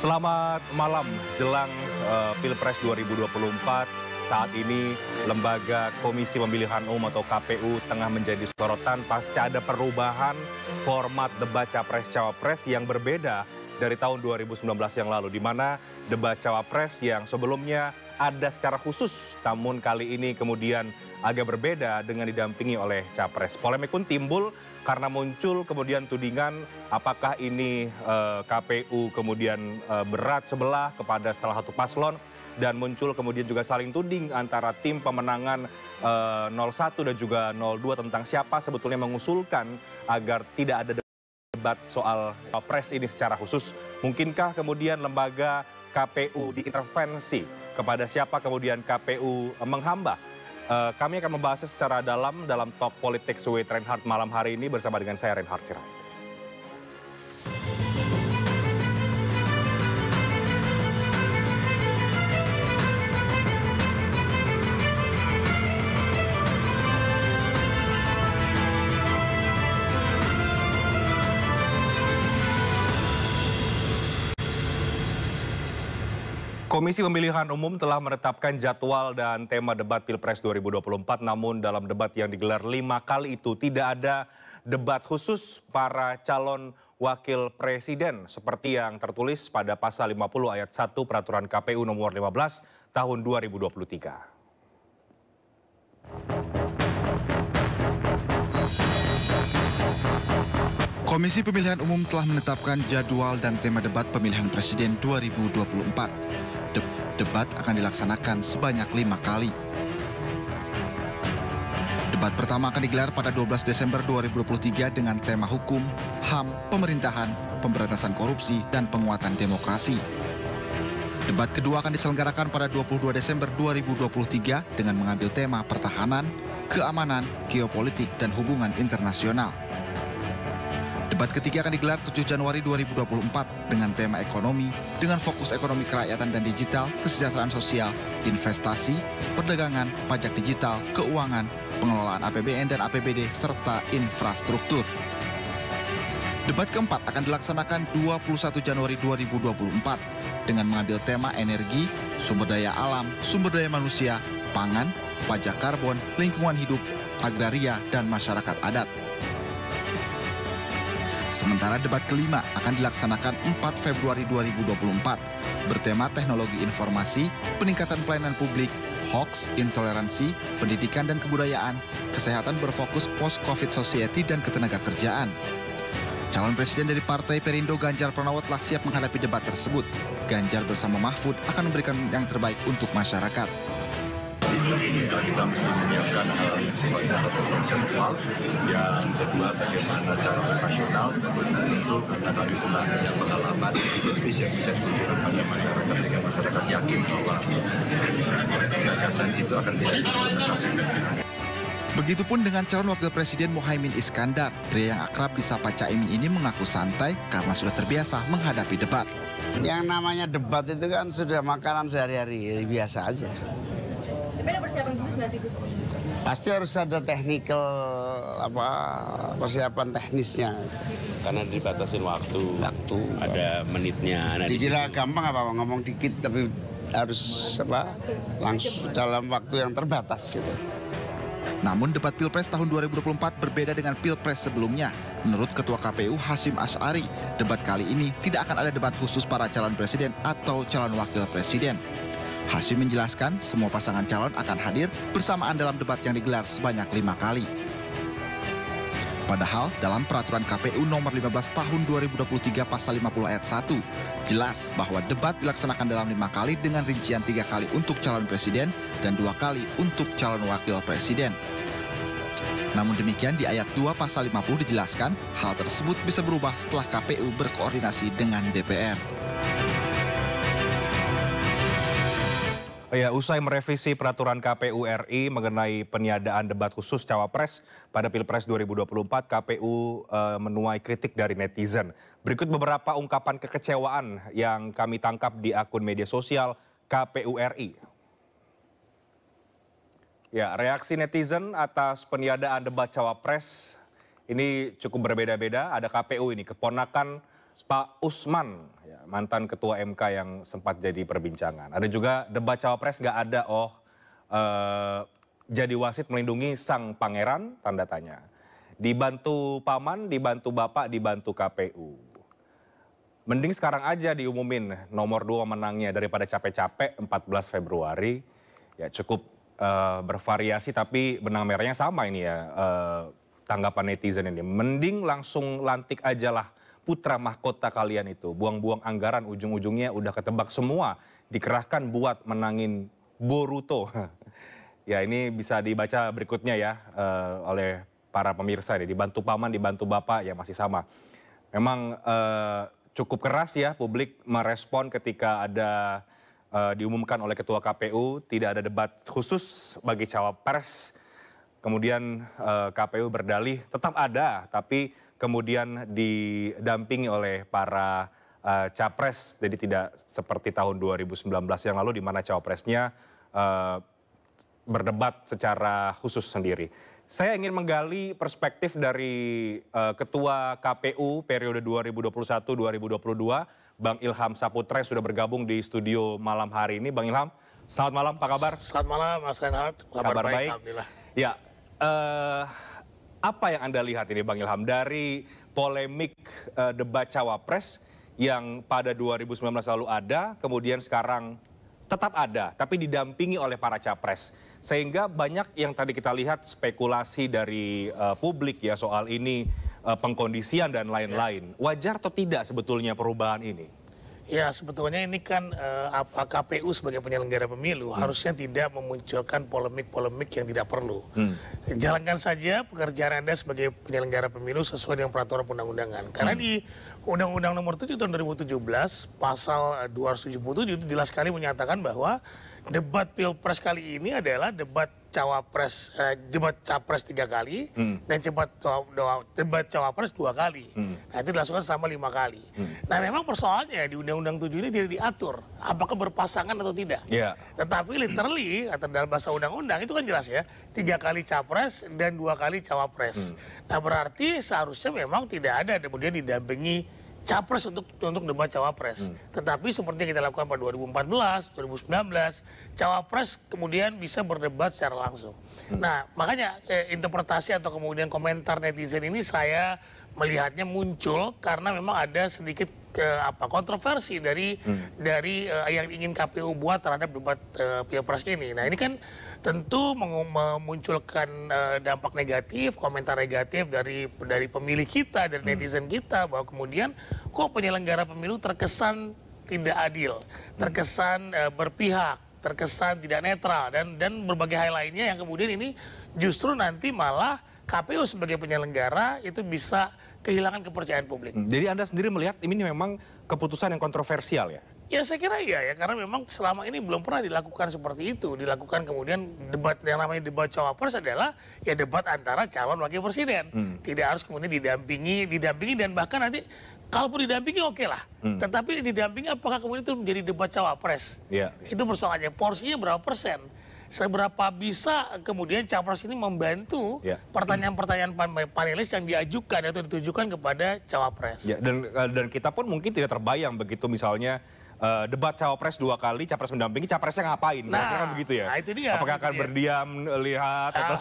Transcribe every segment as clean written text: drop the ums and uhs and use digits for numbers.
Selamat malam jelang Pilpres 2024. Saat ini Lembaga Komisi Pemilihan Umum atau KPU tengah menjadi sorotan pasca ada perubahan format debat Capres-Cawapres yang berbeda dari tahun 2019 yang lalu, di mana debat Cawapres yang sebelumnya ada secara khusus, namun kali ini kemudian agak berbeda dengan didampingi oleh Capres. Polemik pun timbul karena muncul kemudian tudingan apakah ini KPU kemudian berat sebelah kepada salah satu paslon, dan muncul kemudian juga saling tuding antara tim pemenangan 01 dan juga 02 tentang siapa sebetulnya mengusulkan agar tidak ada debat soal Capres ini secara khusus. Mungkinkah kemudian lembaga KPU diintervensi? Kepada siapa kemudian KPU menghamba? Kami akan membahasnya secara dalam Talk Politics with Reinhard malam hari ini bersama dengan saya Reinhard Sirait. Komisi Pemilihan Umum telah menetapkan jadwal dan tema debat Pilpres 2024, namun dalam debat yang digelar 5 kali itu tidak ada debat khusus para calon wakil presiden seperti yang tertulis pada pasal 50 ayat 1 Peraturan KPU nomor 15 tahun 2023. Komisi Pemilihan Umum telah menetapkan jadwal dan tema debat pemilihan presiden 2024. Debat akan dilaksanakan sebanyak 5 kali. Debat pertama akan digelar pada 12 Desember 2023 dengan tema hukum, HAM, pemerintahan, pemberantasan korupsi, dan penguatan demokrasi. Debat kedua akan diselenggarakan pada 22 Desember 2023 dengan mengambil tema pertahanan, keamanan, geopolitik, dan hubungan internasional. Debat ketiga akan digelar 7 Januari 2024 dengan tema ekonomi, dengan fokus ekonomi kerakyatan dan digital, kesejahteraan sosial, investasi, perdagangan, pajak digital, keuangan, pengelolaan APBN dan APBD, serta infrastruktur. Debat keempat akan dilaksanakan 21 Januari 2024 dengan mengambil tema energi, sumber daya alam, sumber daya manusia, pangan, pajak karbon, lingkungan hidup, agraria, dan masyarakat adat. Sementara debat kelima akan dilaksanakan 4 Februari 2024 bertema teknologi informasi, peningkatan pelayanan publik, hoax, intoleransi, pendidikan dan kebudayaan, kesehatan berfokus post-COVID society dan ketenagakerjaan. Calon presiden dari Partai Perindo Ganjar Pranowo telah siap menghadapi debat tersebut. Ganjar bersama Mahfud akan memberikan yang terbaik untuk masyarakat. Ini kita mesti menyiapkan hal yang sifatnya satu konseptual. Yang kedua, bagaimana cara operasional. Tentu karena kami pernah punya pengalaman politis yang bisa ditunjukkan pada masyarakat sehingga masyarakat yakin bahwa gagasan itu akan bisa diimplementasikan. Begitupun dengan calon wakil presiden Muhaimin Iskandar. Pria yang akrab disapa Caimin ini mengaku santai karena sudah terbiasa menghadapi debat. Yang namanya debat itu kan sudah makanan sehari-hari, biasa aja. Tapi ada persiapan khusus nggak sih, Gus? Pasti harus ada technical persiapan teknisnya. Karena dibatasin waktu. Ada menitnya. Dikira gampang apa ngomong dikit tapi harus langsung dalam waktu yang terbatas gitu. Namun debat Pilpres tahun 2024 berbeda dengan Pilpres sebelumnya. Menurut Ketua KPU Hasyim Asy'ari, debat kali ini tidak akan ada debat khusus para calon presiden atau calon wakil presiden. Hasyim menjelaskan semua pasangan calon akan hadir bersamaan dalam debat yang digelar sebanyak 5 kali. Padahal dalam peraturan KPU nomor 15 tahun 2023 pasal 50 ayat 1 jelas bahwa debat dilaksanakan dalam 5 kali dengan rincian 3 kali untuk calon presiden dan 2 kali untuk calon wakil presiden. Namun demikian di ayat 2 pasal 50 dijelaskan hal tersebut bisa berubah setelah KPU berkoordinasi dengan DPR. Ya, usai merevisi peraturan KPU RI mengenai peniadaan debat khusus Cawapres pada Pilpres 2024, KPU menuai kritik dari netizen. Berikut beberapa ungkapan kekecewaan yang kami tangkap di akun media sosial KPU RI. Ya, reaksi netizen atas peniadaan debat Cawapres ini cukup berbeda-beda. Ada KPU ini, keponakan Pak Usman, ya, mantan Ketua MK yang sempat jadi perbincangan. Ada juga debat cawapres nggak ada, jadi wasit melindungi sang pangeran, tanda tanya. Dibantu paman, dibantu bapak, dibantu KPU. Mending sekarang aja diumumin nomor 2 menangnya daripada capek-capek 14 Februari. Ya cukup bervariasi tapi benang merahnya sama ini ya, tanggapan netizen ini. Mending langsung lantik aja lah putra mahkota kalian itu. Buang-buang anggaran, ujung-ujungnya udah ketebak semua. Dikerahkan buat menangin Boruto. Ya ini bisa dibaca berikutnya ya oleh para pemirsa ini. Dibantu paman, dibantu bapak, ya masih sama. Memang cukup keras ya publik merespon ketika ada diumumkan oleh Ketua KPU. Tidak ada debat khusus bagi cawapres. Kemudian KPU berdalih tetap ada, tapi kemudian didampingi oleh para capres, jadi tidak seperti tahun 2019 yang lalu di mana cawapresnya berdebat secara khusus sendiri. Saya ingin menggali perspektif dari Ketua KPU periode 2021-2022, Bang Ilham Saputra sudah bergabung di studio malam hari ini. Bang Ilham, selamat malam, apa kabar? Selamat malam, Mas Reinhardt. Kabar baik. Alhamdulillah. Ya. Apa yang Anda lihat ini Bang Ilham dari polemik debat cawapres yang pada 2019 lalu ada, kemudian sekarang tetap ada, tapi didampingi oleh para capres. Sehingga banyak yang tadi kita lihat spekulasi dari publik ya soal ini, pengkondisian dan lain-lain. Wajar atau tidak sebetulnya perubahan ini? Ya sebetulnya ini kan KPU sebagai penyelenggara pemilu harusnya tidak memunculkan polemik-polemik yang tidak perlu. Jalankan saja pekerjaan Anda sebagai penyelenggara pemilu sesuai dengan peraturan undang-undangan. Karena di Undang-Undang Nomor 7 Tahun 2017 Pasal 277 itu jelas sekali menyatakan bahwa debat pilpres kali ini adalah debat debat capres 3 kali dan debat cawapres 2 kali. Nah itu dilakukan selama 5 kali. Nah memang persoalannya di Undang-Undang 7 ini tidak diatur apakah berpasangan atau tidak. Tetapi literally atau dalam bahasa undang-undang itu kan jelas ya, 3 kali capres dan 2 kali cawapres. Nah berarti seharusnya memang tidak ada kemudian didampingi capres untuk debat cawapres. Tetapi seperti yang kita lakukan pada 2014, 2019, cawapres kemudian bisa berdebat secara langsung. Nah makanya interpretasi atau kemudian komentar netizen ini saya melihatnya muncul karena memang ada sedikit kontroversi dari yang ingin KPU buat terhadap debat pilpres ini. Nah ini kan tentu memunculkan dampak negatif, komentar negatif dari pemilih kita, dari netizen kita, bahwa kemudian kok penyelenggara pemilu terkesan tidak adil, terkesan berpihak, terkesan tidak netral, dan berbagai hal lainnya yang kemudian ini justru nanti malah KPU sebagai penyelenggara itu bisa kehilangan kepercayaan publik. Jadi Anda sendiri melihat ini memang keputusan yang kontroversial ya? Ya saya kira iya ya, karena memang selama ini belum pernah dilakukan seperti itu. Dilakukan kemudian debat yang namanya debat cawapres adalah ya debat antara calon wakil presiden. Tidak harus kemudian didampingi dan bahkan nanti kalaupun didampingi oke lah. Tetapi didampingi apakah kemudian itu menjadi debat cawapres? Itu persoalannya, porsinya berapa persen? Seberapa bisa kemudian capres ini membantu pertanyaan-pertanyaan panelis yang diajukan atau ditujukan kepada cawapres. Ya, dan kita pun mungkin tidak terbayang begitu misalnya debat cawapres 2 kali, capres mendampingi, capresnya ngapain? Kira-kira kan begitu ya? Nah itu dia. Apakah akan berdiam, lihat? Atau...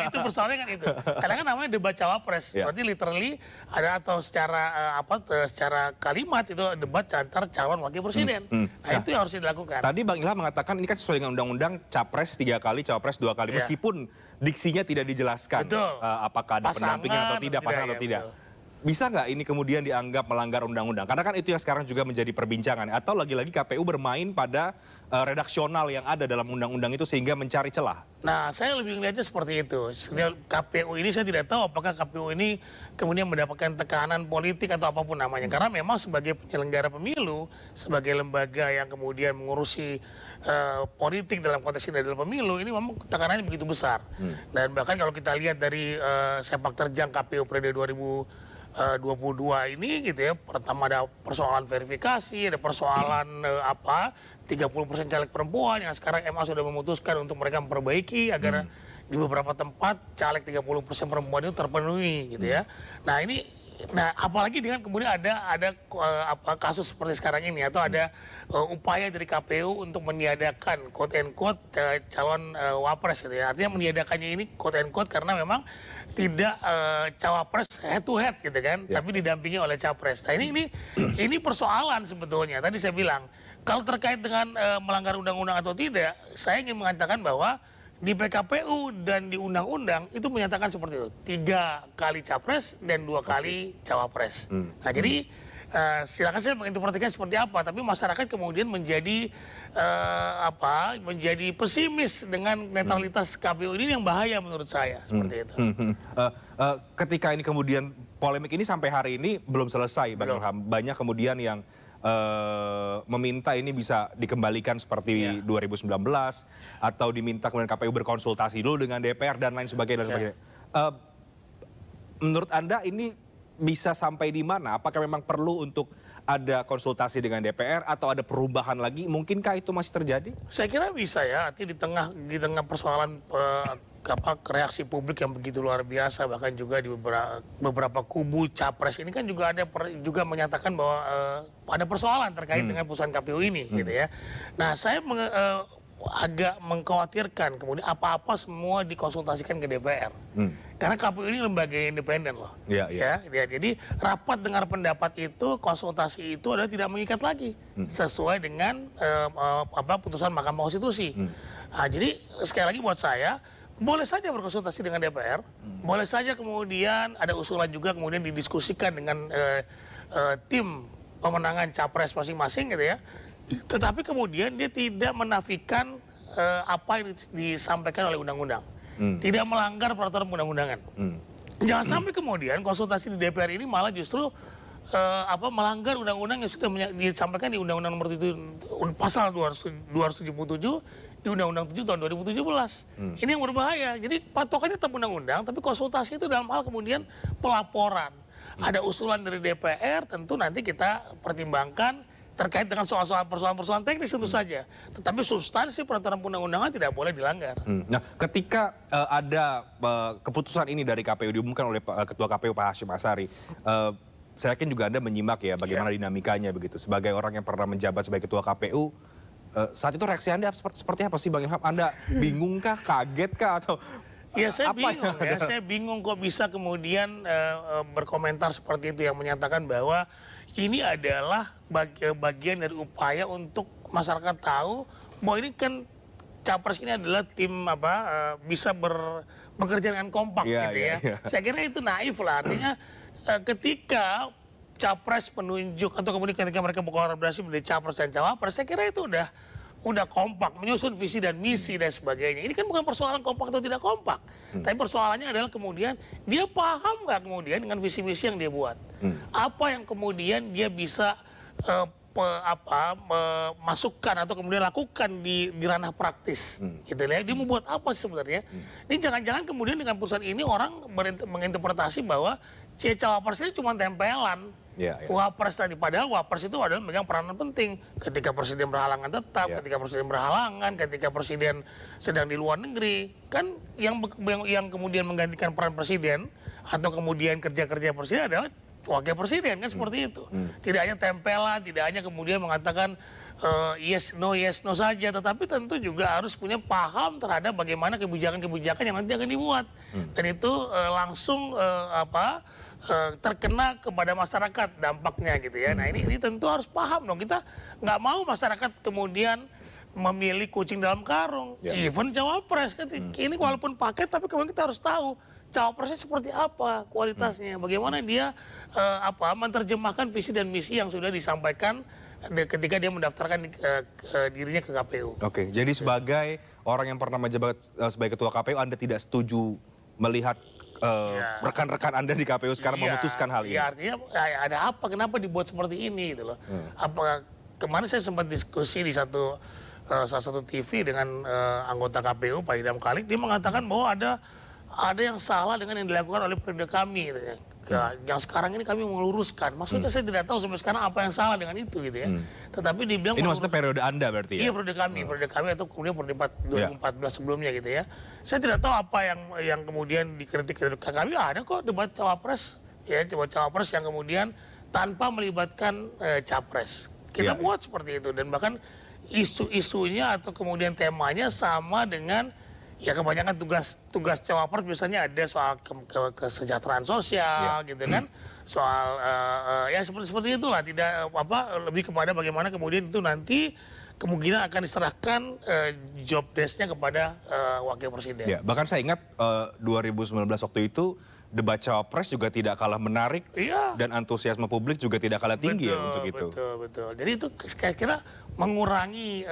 itu persoalannya kan itu. Karena kan namanya debat cawapres. Berarti literally ada atau secara kalimat itu debat antar calon wakil presiden. Nah itu yang harus dilakukan. Tadi Bang Ilham mengatakan ini kan sesuai dengan undang-undang capres 3 kali, cawapres 2 kali. Meskipun diksinya tidak dijelaskan apakah ada pendampingan atau tidak, pasangan atau tidak. Bisa nggak ini kemudian dianggap melanggar undang-undang? Karena kan itu yang sekarang juga menjadi perbincangan. Atau lagi-lagi KPU bermain pada redaksional yang ada dalam undang-undang itu sehingga mencari celah? Nah, saya lebih melihatnya seperti itu. KPU ini saya tidak tahu apakah KPU ini kemudian mendapatkan tekanan politik atau apapun namanya. Karena memang sebagai penyelenggara pemilu, sebagai lembaga yang kemudian mengurusi politik dalam konteks ini adalah pemilu, ini memang tekanannya begitu besar. Dan bahkan kalau kita lihat dari sepak terjang KPU periode 2022 ini gitu ya, pertama ada persoalan verifikasi, ada persoalan 30% caleg perempuan yang sekarang MA sudah memutuskan untuk mereka memperbaiki agar di beberapa tempat caleg 30% perempuan itu terpenuhi gitu ya. Nah ini Nah, apalagi dengan kemudian ada kasus seperti sekarang ini atau ada upaya dari KPU untuk meniadakan quote and quote calon wapres gitu ya. Artinya meniadakannya ini quote and quote karena memang tidak cawapres head to head gitu kan, tapi didampingi oleh capres. Nah, ini persoalan sebetulnya. Tadi saya bilang kalau terkait dengan melanggar undang-undang atau tidak, saya ingin mengatakan bahwa di PKPU dan di undang-undang itu menyatakan seperti itu, 3 kali capres dan 2 kali cawapres. Nah, jadi silakan saya menginterpretasikan seperti apa, tapi masyarakat kemudian menjadi menjadi pesimis dengan netralitas KPU ini yang bahaya menurut saya seperti itu. Ketika ini kemudian polemik ini sampai hari ini belum selesai, Bang Ilham. Banyak kemudian yang meminta ini bisa dikembalikan seperti 2019 atau diminta kemudian KPU berkonsultasi dulu dengan DPR dan lain sebagainya. Menurut Anda ini bisa sampai di mana? Apakah memang perlu untuk ada konsultasi dengan DPR atau ada perubahan lagi? Mungkinkah itu masih terjadi? Saya kira bisa ya. Artinya di tengah persoalan reaksi publik yang begitu luar biasa, bahkan juga di beberapa kubu capres ini kan juga ada juga menyatakan bahwa ada persoalan terkait dengan putusan KPU ini gitu ya. Nah, saya agak mengkhawatirkan kemudian apa-apa semua dikonsultasikan ke DPR. Karena KPU ini lembaga independen loh. Jadi rapat dengar pendapat itu, konsultasi itu adalah tidak mengikat lagi sesuai dengan putusan Mahkamah Konstitusi. Nah, jadi sekali lagi buat saya boleh saja berkonsultasi dengan DPR, boleh saja kemudian ada usulan juga kemudian didiskusikan dengan tim pemenangan capres masing-masing gitu ya. Tetapi kemudian dia tidak menafikan apa yang disampaikan oleh undang-undang, tidak melanggar peraturan undang-undangan. Jangan sampai kemudian konsultasi di DPR ini malah justru melanggar undang-undang yang sudah disampaikan di Undang-Undang Nomor 7 Pasal 277 di Undang-Undang 7 tahun 2017. Ini yang berbahaya. Jadi patokannya tetap undang-undang, tapi konsultasi itu dalam hal kemudian pelaporan. Ada usulan dari DPR, tentu nanti kita pertimbangkan terkait dengan soal-soal persoalan-persoalan teknis tentu saja. Tetapi substansi peraturan undang-undangan tidak boleh dilanggar. Nah, ketika ada keputusan ini dari KPU diumumkan oleh Ketua KPU Pak Hashim Asyari, saya yakin juga Anda menyimak ya bagaimana dinamikanya begitu. Sebagai orang yang pernah menjabat sebagai Ketua KPU, saat itu reaksi Anda seperti apa sih Bang Ilham? Anda bingungkah, kagetkah atau ya saya bingung ya, saya bingung kok bisa kemudian berkomentar seperti itu yang menyatakan bahwa ini adalah bagian dari upaya untuk masyarakat tahu bahwa ini kan capres ini adalah tim bisa bekerja dengan kompak gitu ya. Saya kira itu naif lah, artinya ketika capres penunjuk atau kemudian ketika mereka berkolaborasi menjadi capres dan cawapres, saya kira itu udah kompak, menyusun visi dan misi dan sebagainya. Ini kan bukan persoalan kompak atau tidak kompak, tapi persoalannya adalah kemudian dia paham nggak kemudian dengan visi misi yang dia buat, apa yang kemudian dia bisa masukkan atau kemudian lakukan di ranah praktis, gitu ya. Dia mau buat apa sih sebenarnya? Ini jangan-jangan kemudian dengan putusan ini orang menginterpretasi bahwa cawapres ini cuma tempelan. Wapres tadi, padahal wapres itu adalah memegang peranan penting ketika presiden berhalangan tetap, ketika presiden berhalangan, ketika presiden sedang di luar negeri, kan yang kemudian menggantikan peran presiden atau kemudian kerja-kerja presiden adalah wakil presiden, kan seperti itu. Tidak hanya tempelan, tidak hanya kemudian mengatakan yes no saja, tetapi tentu juga harus punya paham terhadap bagaimana kebijakan-kebijakan yang nanti akan dibuat. Dan itu langsung terkena kepada masyarakat dampaknya gitu ya. Nah ini tentu harus paham dong. Kita nggak mau masyarakat kemudian memilih kucing dalam karung. Even cawapres kan ini walaupun paket tapi kemudian kita harus tahu cawapresnya seperti apa kualitasnya, bagaimana dia menerjemahkan visi dan misi yang sudah disampaikan ketika dia mendaftarkan dirinya ke KPU. Oke, jadi sebagai orang yang pernah menjabat sebagai Ketua KPU, Anda tidak setuju melihat rekan-rekan Anda di KPU sekarang memutuskan hal ini? Iya, artinya ada apa, kenapa dibuat seperti ini gitu loh. Kemarin saya sempat diskusi di salah satu TV dengan anggota KPU Pak Idam Khalid, dia mengatakan bahwa ada yang salah dengan yang dilakukan oleh periode kami gitu ya. Yang sekarang ini kami meluruskan. Maksudnya saya tidak tahu sampai sekarang apa yang salah dengan itu gitu ya. Tetapi dibilang ini maksudnya periode Anda berarti ya? Iya, periode kami atau kemudian periode 2014 sebelumnya gitu ya. Saya tidak tahu apa yang kemudian dikritik dari kami. Ada kok debat cawapres ya cawapres yang kemudian tanpa melibatkan capres. Kita buat seperti itu dan bahkan isu-isunya atau kemudian temanya sama dengan ya kebanyakan tugas cawapres biasanya ada soal kesejahteraan sosial gitu kan, soal ya seperti itulah, tidak lebih kepada bagaimana kemudian itu nanti kemungkinan akan diserahkan job desk-nya kepada wakil presiden. Ya, bahkan saya ingat 2019 waktu itu debat cawapres juga tidak kalah menarik dan antusiasme publik juga tidak kalah tinggi untuk itu. Betul. Jadi itu kira-kira mengurangi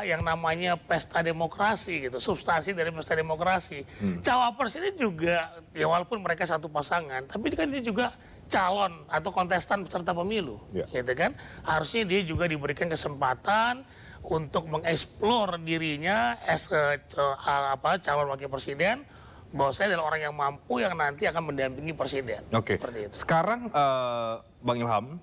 yang namanya pesta demokrasi gitu, substansi dari pesta demokrasi. Cawapres ini juga ya walaupun mereka satu pasangan, tapi kan dia juga calon atau kontestan peserta pemilu, gitu kan? Harusnya dia juga diberikan kesempatan untuk mengeksplor dirinya as calon wakil presiden, bahwa saya adalah orang yang mampu yang nanti akan mendampingi presiden. Oke. Seperti itu. Sekarang Bang Ilham,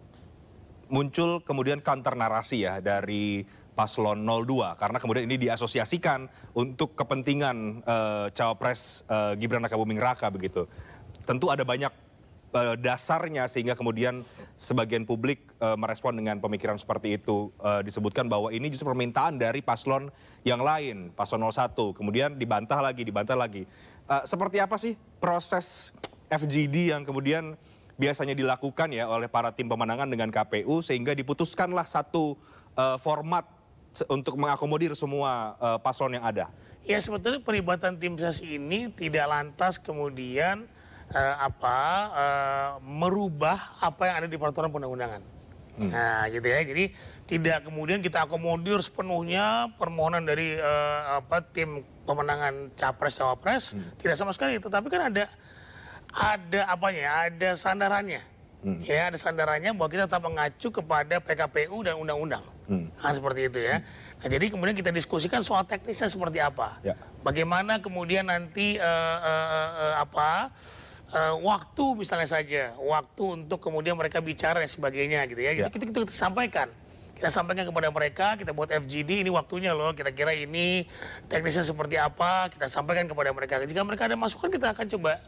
muncul kemudian counter narasi ya dari paslon 02 karena kemudian ini diasosiasikan untuk kepentingan cawapres Gibran Rakabuming Raka begitu. Tentu ada banyak dasarnya sehingga kemudian sebagian publik merespon dengan pemikiran seperti itu. Disebutkan bahwa ini justru permintaan dari paslon yang lain, paslon 01, kemudian dibantah lagi. Seperti apa sih proses FGD yang kemudian biasanya dilakukan ya oleh para tim pemenangan dengan KPU sehingga diputuskanlah satu format untuk mengakomodir semua paslon yang ada? Ya sebetulnya peribatan tim ses ini tidak lantas kemudian merubah apa yang ada di peraturan perundang-undangan. Nah gitu ya, jadi tidak kemudian kita akomodir sepenuhnya permohonan dari tim pemenangan capres-cawapres, tidak sama sekali. Tetapi kan ada sandarannya. Ya, ada sandarannya bahwa kita tetap mengacu kepada PKPU dan undang-undang. Seperti itu ya. Nah, jadi kemudian kita diskusikan soal teknisnya seperti apa. Bagaimana kemudian nanti waktu misalnya saja, waktu untuk kemudian mereka bicara dan sebagainya gitu ya. Gitu kita sampaikan. Kita sampaikan kepada mereka, kita buat FGD, ini waktunya loh, kira-kira ini teknisnya seperti apa, kita sampaikan kepada mereka. Jika mereka ada masukan, kita akan coba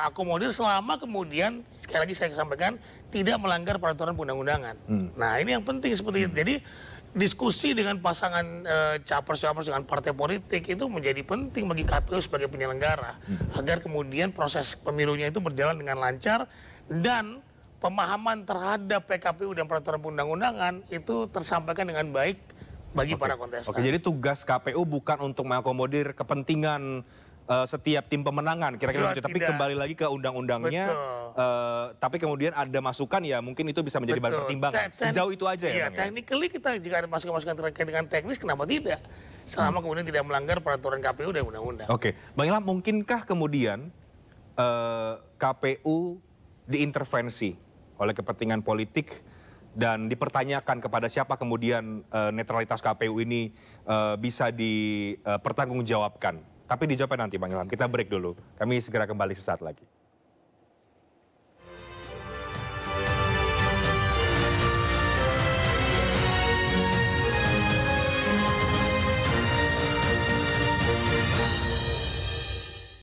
akomodir selama kemudian, sekali lagi saya sampaikan, tidak melanggar peraturan perundang-undangan. Nah ini yang penting seperti itu. Jadi diskusi dengan pasangan capres-capres dengan partai politik itu menjadi penting bagi KPU sebagai penyelenggara. Agar kemudian proses pemilunya itu berjalan dengan lancar dan pemahaman terhadap PKPU dan peraturan perundang-undangan itu tersampaikan dengan baik bagi para kontestan. Oke, jadi tugas KPU bukan untuk mengakomodir kepentingan setiap tim pemenangan, kira-kira begitu. Tapi kembali lagi ke undang-undangnya, tapi kemudian ada masukan ya mungkin itu bisa menjadi bahan pertimbangan. Sejauh itu aja ya? Iya, technically kita jika ada masukan-masukan terkait dengan teknis, kenapa tidak? Selama kemudian tidak melanggar peraturan KPU dan undang-undang. Oke, Bang Ilham, mungkinkah kemudian KPU diintervensi oleh kepentingan politik dan dipertanyakan kepada siapa kemudian netralitas KPU ini bisa dipertanggungjawabkan? Tapi dijawabkan nanti Bang Ilham, kita break dulu. Kami segera kembali sesaat lagi.